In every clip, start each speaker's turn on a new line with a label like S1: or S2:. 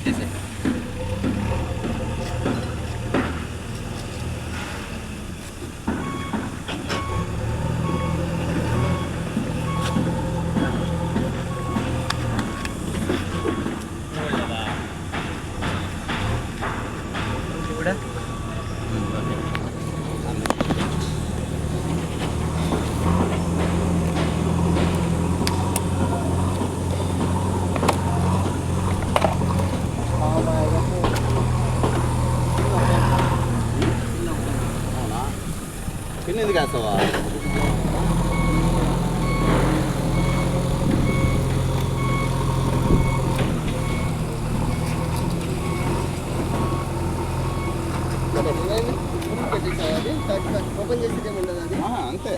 S1: Okay sir.
S2: పిన్నిది కాస్తావా?
S3: Open చేసేదే ఉండదు అది.
S2: అంతే.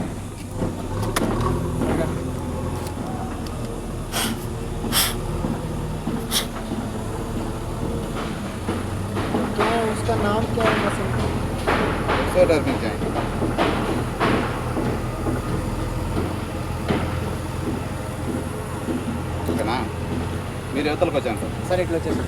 S3: क्या है उसका नाम क्या है मशीन का?
S2: सोडर मिल जाएंगे। ఓకేనా? మీరు యువతలకు వచ్చాను సార్.
S3: సరే ఇట్లా వచ్చేసి